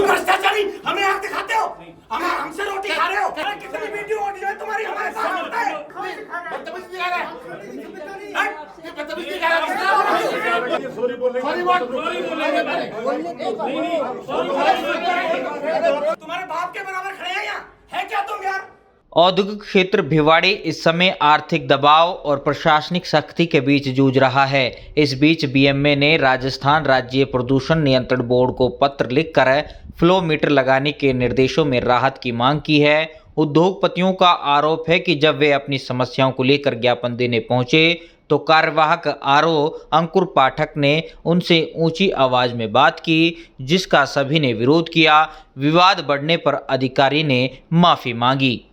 भ्रष्टाचारी हमें आग दिखाते हो, हमें हमसे रोटी खा रहे हो। अरे कितनी वीडियो ऑडियो है तुम्हारी हमारे पास होता है। बदतमीजी दिखा रहा है, ये बदतमीजी दिखा रहा है। सॉरी बोल तुम्हारे बाप के बराबर खड़े हैं यहाँ, है क्या तुम यार? औद्योगिक क्षेत्र भिवाड़ी इस समय आर्थिक दबाव और प्रशासनिक सख्ती के बीच जूझ रहा है। इस बीच बीएमए ने राजस्थान राज्य प्रदूषण नियंत्रण बोर्ड को पत्र लिखकर फ्लो मीटर लगाने के निर्देशों में राहत की मांग की है। उद्योगपतियों का आरोप है कि जब वे अपनी समस्याओं को लेकर ज्ञापन देने पहुंचे तो कार्यवाहक आरओ अंकुर पाठक ने उनसे ऊंची आवाज में बात की, जिसका सभी ने विरोध किया। विवाद बढ़ने पर अधिकारी ने माफी मांगी।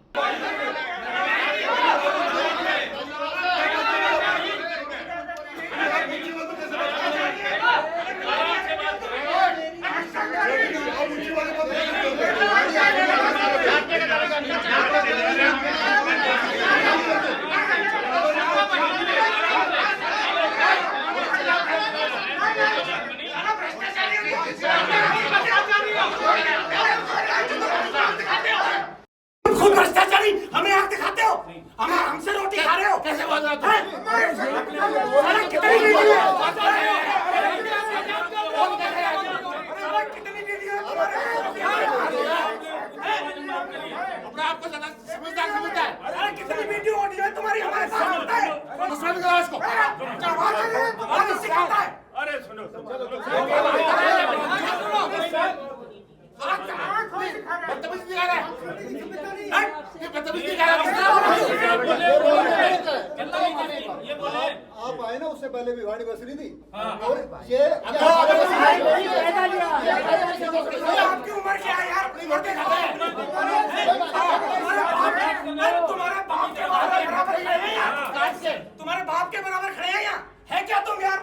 खुद भ्रष्टाचारी हमें आग दिखाते हो, हमें हमसे रोटी खा रहे हो। कैसे बोल रहे हो? अरे कितनी वीडियो है, कितनी वीडियो है अपने आप को समझता है। अरे कितनी वीडियो ऑडियो है तुम्हारी हमारे पास होता है। सिखाता है। अरे सुनो बदतमीजी दिखा रहा है, ये बदतमीजी दिखा रहा है। आप आए ना, उससे पहले भिवाड़ी बस रही थी और ये आपकी उम्र क्या है यार? अपनी मर्दे खाते हैं। तुम्हारे बाप के बराबर खड़े हैं यहाँ, तुम्हारे बाप के बराबर खड़े हैं यहाँ, है क्या तुम यार?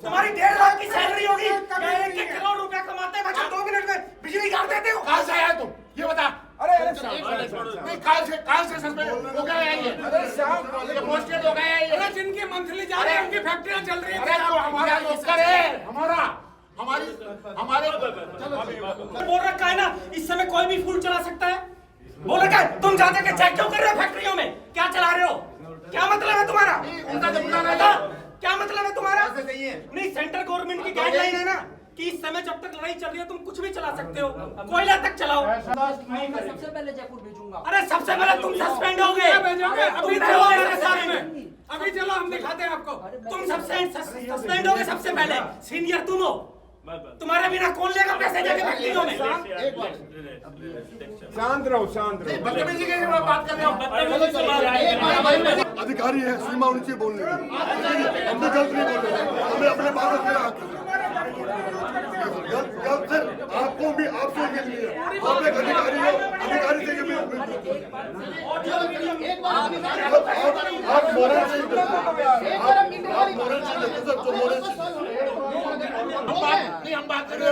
तुम्हारी 1.5 लाख की सैलरी होगी, 1 करोड़ रुपया कमाते हैं, 2 मिनट में बिजली काट देते हो। कहाँ से आया तुम ये बता? अरे कहाँ से सस्पेंड हो गया है ये? अरे पोस्टेड हो गए हैं ये। जिनकी मंथली जा रही है उनकी फैक्ट्रियां चल रही है। हमारा नौकर है, हमारे बोल रखा है ना, इस समय कोई भी फूल चला सकता है। बोल रखा है, तुम जाकर के चेक क्यों कर रहे हो फैक्ट्रियों में? क्या चला रहे हो? क्या मतलब है तुम्हारा? क्या मतलब है तुम्हारा? नहीं, सेंट्रल गवर्नमेंट की गाइडलाइन है ना कि इस समय जब तक लड़ाई चल रही है तुम कुछ भी चला सकते हो, कोयला तक चलाओ। सबसे पहले जयपुर भेजूंगा। अरे सबसे पहले तुम सस्पेंड होगे। अभी चलो मेरे साथ में, अभी चलो हम दिखाते हैं आपको। तुम सस्पेंड होगे सबसे पहले, सीनियर तुम हो। तुम्हारे बिना कौन लेगा पैसे देके फैक्ट्रियों में? शांत रहो, शांत रहो। बदतमीजी की बात कर रहे हो। अधिकारी है, सीमा उनसे बोलने की। हमने गलत नहीं बोले, हमें अपने बातों पे गलत सर आपको भी आपसे के लिए आप एक अधिकारी हो, अधिकारी से भी आप मोरल से आप मोरल से देखो सर, तो मोरल से हम बात कर रहे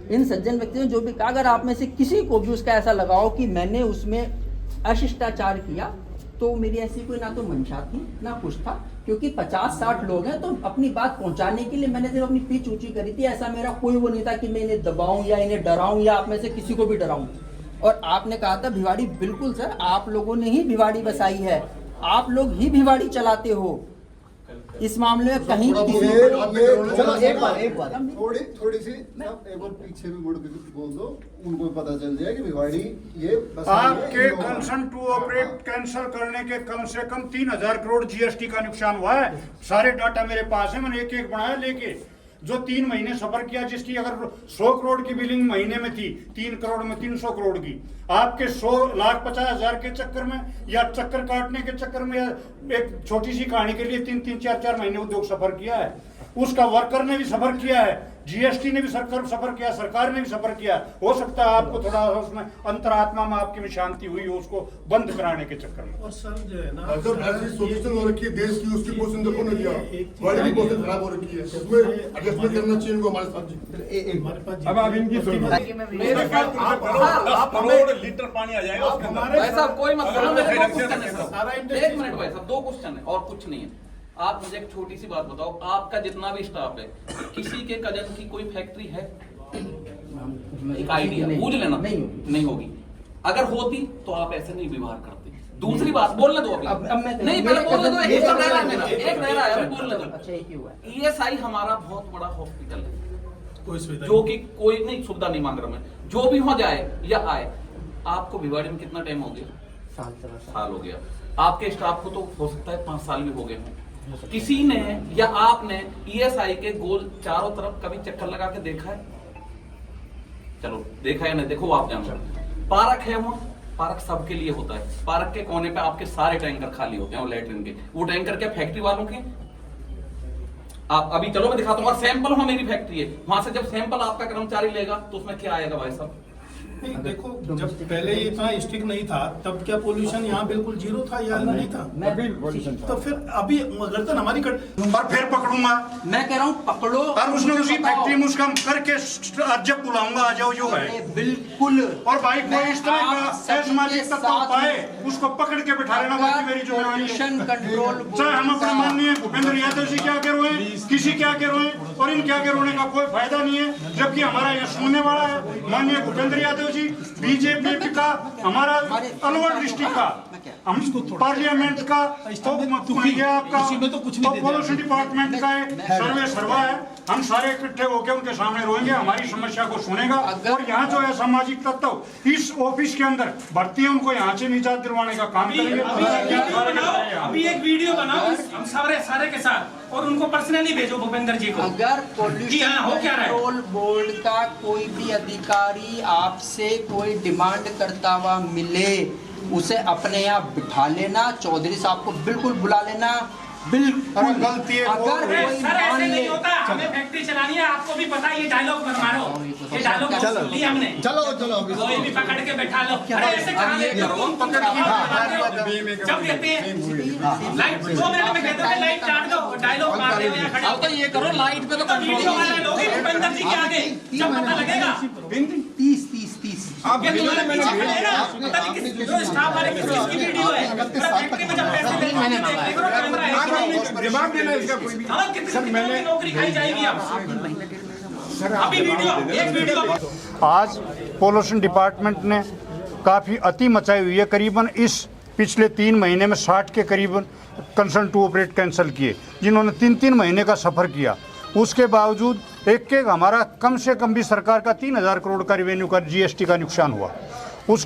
इन सज्जन व्यक्तियों ने जो भी कहा, अगर आप में से किसी को भी उसका ऐसा लगाओ कि मैंने उसमें अशिष्टाचार किया, तो मेरी ऐसी कोई ना तो मंशा थी ना कुछ था, क्योंकि 50-60 लोग हैं, तो अपनी बात पहुंचाने के लिए मैंने सिर्फ अपनी पीठ ऊंची करी थी। ऐसा मेरा कोई वो नहीं था कि मैं इन्हें दबाऊं या इन्हें डराऊं या आप में से किसी को भी डराऊं। और आपने कहा था भिवाड़ी, बिल्कुल सर, आप लोगों ने ही भिवाड़ी बसाई है, आप लोग ही भिवाड़ी चलाते हो। इस मामले में कहीं थोड़ी सी एक बार पीछे भी मुड़ के बोल दो, उनको पता चल जाए कि भिवाड़ी ये आपके कंसर्न टू ऑपरेट कैंसिल करने के कम से कम 3000 करोड़ जीएसटी का नुकसान हुआ है। सारे डाटा मेरे पास है, मैंने एक बनाया लेके। जो 3 महीने सफर किया, जिसकी अगर 100 करोड़ की बिलिंग महीने में थी, 3 करोड़ में 300 करोड़ की, आपके 100,50,000 के चक्कर में या चक्कर काटने के चक्कर में या एक छोटी सी कहानी के लिए 3-4 महीने उद्योग सफर किया है। उसका वर्कर ने भी सफर किया है, जीएसटी ने भी सफर किया, सरकार ने भी सफर किया। हो सकता है आपको थोड़ा उसमें अंतरात्मा में आपकी में शांति हुई हो उसको बंद कराने के चक्कर में। और सर जो है ना जब ऐसी सोल्यूशन हो रखी है देश की, उसकी पोजीशन देखो ना क्या बड़ी पोजीशन खराब हो रखी है, उसमें एडजस्टमेंट करना चाहिए इनको हमारे साथ जी। हमारे पास अब आप इनकी सुनो। आप करोड़ लीटर पानी आ जाएगा उसके अंदर। भाई साहब कोई मत करो, मेरे दो क्वेश्चन है सारा सर। इंडस्ट्री- एक मिनट भाई साहब, दो क्वेश्चन है और कुछ नहीं है। आप मुझे एक छोटी सी बात बताओ, आपका जितना भी स्टाफ है, किसी के कजन की कोई फैक्ट्री है? एक आइडिया पूछ लेना। नहीं होगी। अगर होती तो आप ऐसे नहीं व्यवहार करते। दूसरी बात बोलने दो अभी। अब मैं नहीं पहले बोलने दो, एक रह रहा है मेरा, एक रह रहा है, अभी बोलने दो। अच्छा, एक ही हुआ है। ESI हमारा बहुत बड़ा हॉस्पिटल है, कोई सुविधा जो कि कोई नहीं सुविधा नहीं मांग रहा मैं, जो भी हो जाए या आए। आपको भिवाड़ी में कितना टाइम हो गया? साल हो गया। आपके स्टाफ को तो हो सकता है 5 साल भी हो गए हों। किसी ने या आपने ESI के गोल चारों तरफ कभी चक्कर लगा के देखा है? चलो देखा है ना, देखो आप जानो। पार्क है वो, पार्क सबके लिए होता है। पार्क के कोने पे आपके सारे टैंकर खाली होते हैं और लैट्रिन के। वो टैंकर क्या फैक्ट्री वालों के? आप अभी चलो मैं दिखाता हूँ। और सैंपल वहां मेरी फैक्ट्री है, वहां से जब सैंपल आपका कर्मचारी लेगा तो उसमें क्या आएगा भाई साहब? नहीं, देखो जब पहले ये इतना स्ट्रिक्ट नहीं था तब क्या पोल्यूशन यहाँ बिल्कुल जीरो था या नहीं था? तो फिर अभी गर्दन हमारी और फिर पकड़ूंगा मैं कह रहा हूँ पकड़ो और उसने उसी फैक्ट्री में उसका करके जब बुलाऊंगा आ जाओ जो है बिल्कुल। और भाई कोई इस तरह का सामाजिक तत्व पाए उसको पकड़ के बिठा लेना, बाकी मेरी जिम्मेवारी है। कंट्रोल चाहे हम अपने माननीय भूपेंद्र यादव जी क्या के रोए, किसी क्या के रोए, और इन क्या के रोने का कोई फायदा नहीं है। जबकि हमारा यह सुनने वाला है माननीय भूपेंद्र यादव जी, बीजेपी का, हमारा अलवर डिस्ट्रिक्ट का, हम पार्लियामेंट का, आपका पॉल्यूशन डिपार्टमेंट का सर्वे सर्वा है। हम सारे इकट्ठे होकर उनके सामने रोएंगे, हमारी समस्या को सुनेगा। और यहाँ जो है सामाजिक तत्व इस ऑफिस के अंदर भर्ती है, उनको यहाँ से निजात दिलवाने का काम करेंगे। अभी एक वीडियो बनाओ हम सारे के साथ और उनको पर्सनली भेजो भूपेंद्र जी को। अगर जी पॉल्यूशन हाँ, हो क्या रहा है? कंट्रोल बोर्ड का कोई भी अधिकारी आपसे कोई डिमांड करता हुआ मिले, उसे अपने यहाँ बिठा लेना, चौधरी साहब को बिल्कुल बुला लेना। बिल्कुल गलती है अगर कोई सर ऐसे नहीं होता, हमें फैक्ट्री चलानी है, आपको भी पता है। ये डायलॉग मत मारो, ये डायलॉग सुन लिया हमने। चलो कोई भी पकड़ के बैठा लो। अरे ऐसे कहाँ लेते हो तुम? जब देते हैं लाइट 2 मिनट में कहते हैं लाइट काट दो, डायलॉग मार देते हैं खड़े। अब तो ये करो, लाइट पे तो वीडियो वाले लोग ही भूपेंद्र जी के आगे जब पता लगेगा 30 ये तुम्हारे पीछे खड़े हैं ना, पता नहीं किस जो स्टाफ वाले किसकी वीडियो है। फैक्ट्री में जब पैसे देते हैं देख लो कैमरा है। जवाब देना इसका कोई भी। हाँ, कितनी नौकरी खाई जाएगी अब? अभी वीडियो, एक वीडियो। आज पॉल्यूशन डिपार्टमेंट ने काफ़ी अति मचाई हुई है। करीबन इस पिछले 3 महीने में 60 के करीबन कंसर्न टू ऑपरेट कैंसिल किए, जिन्होंने 3-3 महीने का सफ़र किया। उसके बावजूद एक हमारा कम से कम भी सरकार का 3000 करोड़ का रेवेन्यू का जीएसटी का नुकसान हुआ।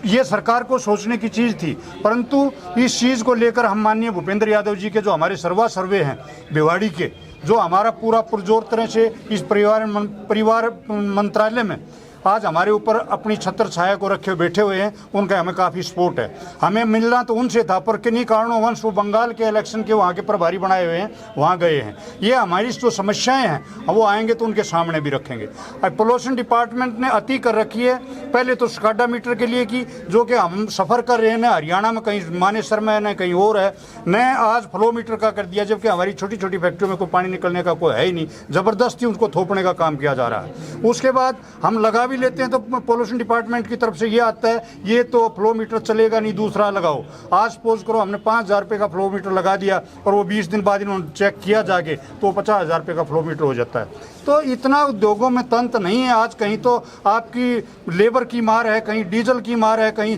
ये सरकार को सोचने की चीज़ थी, परंतु इस चीज़ को लेकर हम माननीय भूपेंद्र यादव जी के जो हमारे सर्वे हैं भिवाड़ी के, जो हमारा पूरा पुरजोर तरह से इस परिवार मंत्रालय में आज हमारे ऊपर अपनी छत्र छाया को रखे बैठे हुए हैं, उनका हमें काफ़ी सपोर्ट है। हमें मिलना तो उनसे था, पर किन्हीं कारणोंवश वो बंगाल के इलेक्शन के वहाँ के प्रभारी बनाए हुए हैं, वहाँ गए हैं। ये हमारी जो समस्याएं हैं वो आएंगे तो उनके सामने भी रखेंगे। अब पोल्यूशन डिपार्टमेंट ने अति कर रखी है। पहले तो स्काडा मीटर के लिए की, जो कि हम सफ़र कर रहे हैं ना, हरियाणा में कहीं मानेसर में न कहीं और है, न आज फ्लो मीटर का कर दिया, जबकि हमारी छोटी छोटी फैक्ट्रियों में कोई पानी निकलने का कोई है ही नहीं। ज़बरदस्ती उसको थोपने का काम किया जा रहा है। उसके बाद हम लगा भी लेते हैं तो पोल्यूशन डिपार्टमेंट की तरफ से ये आता है, ये तो फ्लो मीटर चलेगा नहीं, दूसरा लगाओ। आज सपोज करो हमने 5000 रुपये का फ्लो मीटर लगा दिया और वो 20 दिन बाद इन्होंने चेक किया जाके तो 50,000 रुपये का फ्लो मीटर हो जाता है। तो इतना उद्योगों में तंत्र नहीं है आज। कहीं तो आपकी लेबर की मार है, कहीं डीजल की मार है, कहीं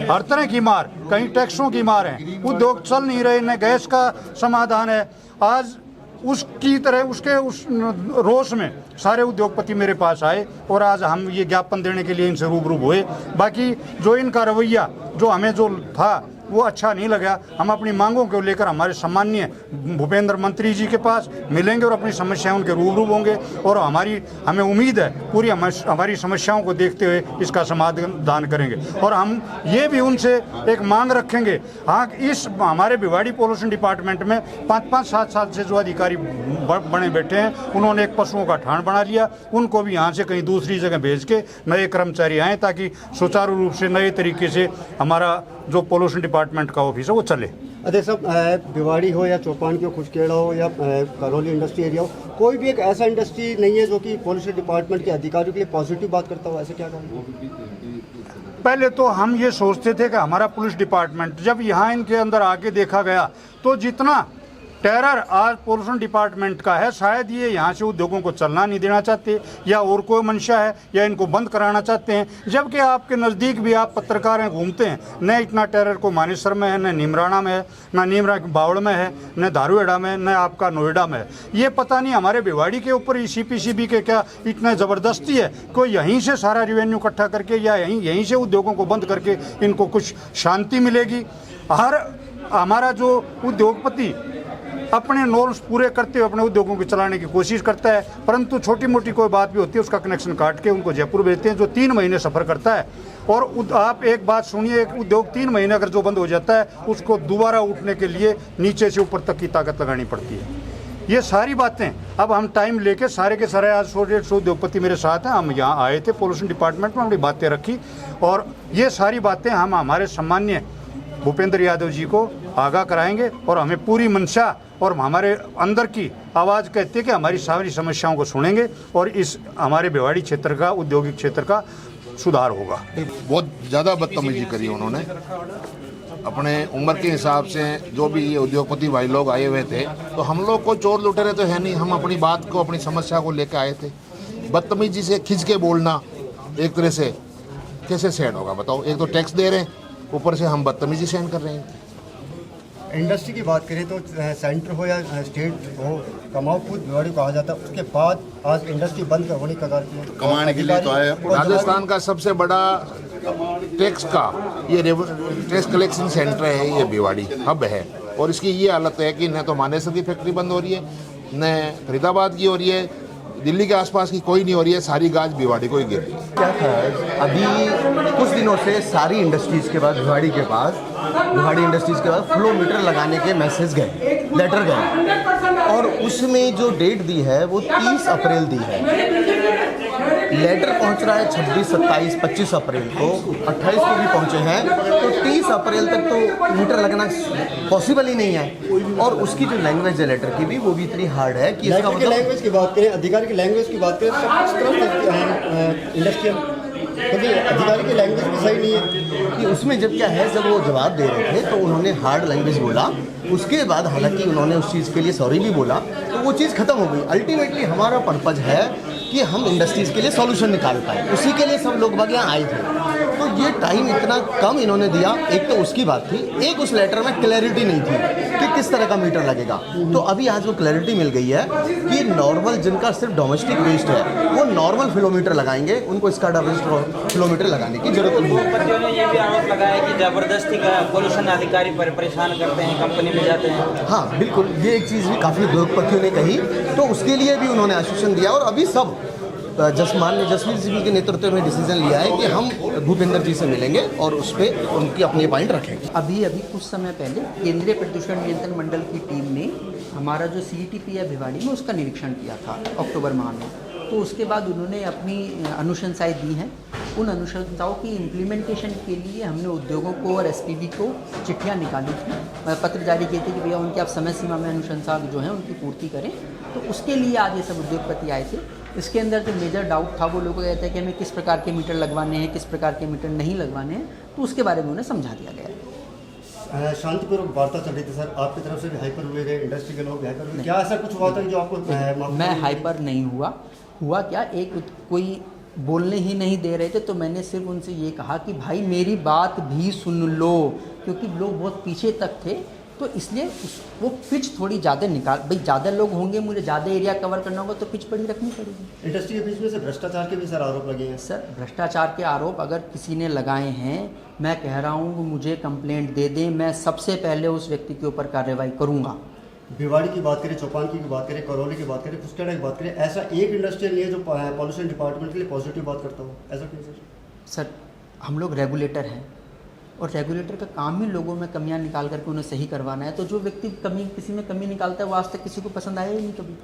हर तरह की मार, कहीं टैक्सों की मार है। उद्योग चल नहीं रहे, न गैस का समाधान है। आज उसकी तरह उसके उस रोष में सारे उद्योगपति मेरे पास आए और आज हम ये ज्ञापन देने के लिए इनसे रूबरू हुए। बाकी जो इनका रवैया जो हमें जो था वो अच्छा नहीं लगा। हम अपनी मांगों को लेकर हमारे सम्माननीय भूपेंद्र मंत्री जी के पास मिलेंगे और अपनी समस्याएं उनके रूबरू होंगे और हमें उम्मीद है पूरी हमारी समस्याओं को देखते हुए इसका समाधान करेंगे। और हम ये भी उनसे एक मांग रखेंगे, हाँ, इस हमारे भिवाड़ी पोल्यूशन डिपार्टमेंट में 5-5, 7 साल से जो अधिकारी बने बैठे हैं, उन्होंने एक पशुओं का ठाण बना लिया, उनको भी यहाँ से कहीं दूसरी जगह भेज के नए कर्मचारी आए ताकि सुचारू रूप से नए तरीके से हमारा जो पोल्यूशन डिपार्टमेंट का ऑफिस है वो चले। अध्यक्ष साहब, भिवाड़ी हो या चौपान की हो, खुशखेड़ा हो या करौली इंडस्ट्री एरिया हो, कोई भी एक ऐसा इंडस्ट्री नहीं है जो कि पोल्यूशन डिपार्टमेंट के अधिकारियों के लिए पॉजिटिव बात करता हो, ऐसे क्या करें? पहले तो हम ये सोचते थे कि हमारा पुलिस डिपार्टमेंट, जब यहाँ इनके अंदर आके देखा गया तो जितना टेरर आज पोल्यूशन डिपार्टमेंट का है, शायद ये यहाँ से उद्योगों को चलना नहीं देना चाहते या और कोई मंशा है या इनको बंद कराना चाहते हैं। जबकि आपके नज़दीक भी आप पत्रकार हैं, घूमते हैं, न इतना टेरर को मानेसर में है, न नीमराना में है, न नीमरा बावड़ में है, न धारूहेड़ा में, न आपका नोएडा में है। ये पता नहीं हमारे भिवाड़ी के ऊपर CPCB के क्या इतना ज़बरदस्ती है, कोई यहीं से सारा रेवेन्यू इकट्ठा करके या यहीं से उद्योगों को बंद करके इनको कुछ शांति मिलेगी। हमारा जो उद्योगपति अपने नॉर्म्स पूरे करते हुए अपने उद्योगों को चलाने की कोशिश करता है, परंतु छोटी मोटी कोई बात भी होती है उसका कनेक्शन काट के उनको जयपुर भेजते हैं, जो 3 महीने सफ़र करता है। और आप एक बात सुनिए, एक उद्योग 3 महीने अगर जो बंद हो जाता है, उसको दोबारा उठने के लिए नीचे से ऊपर तक की ताकत लगानी पड़ती है। ये सारी बातें अब हम टाइम लेके सारे के सारे, आज 100-150 उद्योगपति मेरे साथ हैं, हम यहाँ आए थे पोल्यूशन डिपार्टमेंट में, हमने बातें रखी और ये सारी बातें हम हमारे सम्माननीय भूपेंद्र यादव जी को आगाह कराएंगे और हमें पूरी मंशा और हमारे अंदर की आवाज़ कहती है कि हमारी सारी समस्याओं को सुनेंगे और इस हमारे भिवाड़ी क्षेत्र का, औद्योगिक क्षेत्र का सुधार होगा। बहुत ज़्यादा बदतमीजी करी उन्होंने अपने उम्र के हिसाब से। जो भी ये उद्योगपति भाई लोग आए हुए थे, तो हम लोग को चोर लुटेरे तो है नहीं, हम अपनी बात को, अपनी समस्या को लेकर आए थे। बदतमीजी से खिंच के बोलना एक तरह से कैसे सहन होगा बताओ? एक तो टैक्स दे रहे हैं, ऊपर से हम बदतमीजी सहन कर रहे हैं। इंडस्ट्री की बात करें तो सेंटर हो या स्टेट हो, कमाओ खुद भिवाड़ी कहा जाता है, उसके बाद आज इंडस्ट्री बंद होने का कमाने के लिए तो आए। राजस्थान का सबसे बड़ा टैक्स का ये टैक्स कलेक्शन सेंटर है, ये भिवाड़ी हब है। और इसकी ये हालत है कि न तो मानेसर की फैक्ट्री बंद हो रही है, न फरीदाबाद की हो रही है, दिल्ली के आसपास की कोई नहीं हो रही है, सारी गाज भिवाड़ी को ही गिर रही है। क्या था, अभी कुछ दिनों से सारी इंडस्ट्रीज़ के पास, भिवाड़ी इंडस्ट्रीज़ के पास फ्लो मीटर लगाने के मैसेज गए, लेटर गए और उसमें जो डेट दी है वो 30 अप्रैल दी है। लेटर पहुंच रहा है 26, 27, 25 अप्रैल को, 28 को भी पहुंचे हैं, तो 30 अप्रैल तक तो मीटर लगना पॉसिबल ही नहीं है। और उसकी जो लैंग्वेज है लेटर की भी, वो भी इतनी हार्ड है कि इसका मतलब लैंग्वेज की बात करें, अधिकारी की लैंग्वेज की बात करें, सब इंडस्ट्रियल क्योंकि अधिकारी की लैंग्वेज भी सही नहीं है कि उसमें जब क्या है, जब वो जवाब दे रहे थे तो उन्होंने हार्ड लैंग्वेज बोला, उसके बाद हालांकि उन्होंने उस चीज़ के लिए सॉरी भी बोला, तो वो चीज़ खत्म हो गई। अल्टीमेटली हमारा पर्पज़ है कि हम इंडस्ट्रीज़ के लिए सॉल्यूशन निकाल पाए, उसी के लिए सब लोग बाग यहाँ आए थे। तो ये टाइम इतना कम इन्होंने दिया, एक तो उसकी बात थी, एक उस लेटर में क्लैरिटी नहीं थी कि किस तरह का मीटर लगेगा। तो अभी आज वो क्लैरिटी मिल गई है कि नॉर्मल जिनका सिर्फ डोमेस्टिक वेस्ट है वो नॉर्मल फ्लोमीटर लगाएंगे, उनको स्काडा वेस्ट फ्लोमीटर लगाने की जरूरत नहीं है। उन्होंने ये भी आरोप लगाया कि जबरदस्ती का पोल्यूशन अधिकारी पर परेशान करते हैं, कंपनी में जाते हैं। हाँ बिल्कुल, ये एक चीज़ भी काफ़ी उद्योगपतियों ने कही, तो उसके लिए भी उन्होंने आश्वासन दिया। और अभी सब जसवीर जी के नेतृत्व में डिसीजन लिया है कि हम भूपेंद्र जी से मिलेंगे और उस पर उनकी अपनी पॉइंट रखेंगे। अभी कुछ समय पहले केंद्रीय प्रदूषण नियंत्रण मंडल की टीम ने हमारा जो CETP है भिवाड़ी में, उसका निरीक्षण किया था अक्टूबर माह में। तो उसके बाद उन्होंने अपनी अनुशंसाएं दी हैं। उन अनुशंसाओं की इम्प्लीमेंटेशन के लिए हमने उद्योगों को और SPV को चिट्ठियां निकाली थी, पत्र जारी किए थे कि भैया उनकी आप समय सीमा में अनुशंसा जो है उनकी पूर्ति करें। तो उसके लिए आज ये सब उद्योगपति आए थे। इसके अंदर जो मेजर डाउट था वो लोगों को कहते हैं कि हमें किस प्रकार के मीटर लगवाने हैं, किस प्रकार के मीटर नहीं लगवाने हैं, तो उसके बारे में उन्हें समझा दिया गया। शांतिपूर्वक वार्ता चल रही थी सर, आपकी तरफ से भी हाइपर हुए गए, इंडस्ट्री के लोग हाइपर हुए, क्या ऐसा कुछ हुआ था जो आपको? मैं हाइपर नहीं हुआ क्या, एक कोई बोलने ही नहीं दे रहे थे, तो मैंने सिर्फ उनसे ये कहा कि भाई मेरी बात भी सुन लो, क्योंकि लोग बहुत पीछे तक थे तो इसलिए वो पिच थोड़ी ज़्यादा निकाल, भाई ज़्यादा लोग होंगे, मुझे ज़्यादा एरिया कवर करना होगा तो पिच बड़ी रखनी पड़ेगी। इंडस्ट्री के बीच में से भ्रष्टाचार के भी सर आरोप लगे हैं। सर भ्रष्टाचार के आरोप अगर किसी ने लगाए हैं, मैं कह रहा हूँ वो मुझे कंप्लेंट दे दें, मैं सबसे पहले उस व्यक्ति के ऊपर कार्रवाई करूँगा। भिवाड़ी की बात करें, चौपान की बात करें, करौली की बात करें, कुस्केड़ा की बात करें, ऐसा एक इंडस्ट्रियल नहीं है जो पॉल्यूशन डिपार्टमेंट के लिए पॉजिटिव बात करता हो, ऐसा क्यों सर? सर हम लोग रेगुलेटर हैं और रेगुलेटर का काम ही लोगों में कमियां निकाल करके उन्हें सही करवाना है। तो जो व्यक्ति कमी किसी में कमी निकालता है वो आज तक किसी को पसंद आया ही नहीं कभी।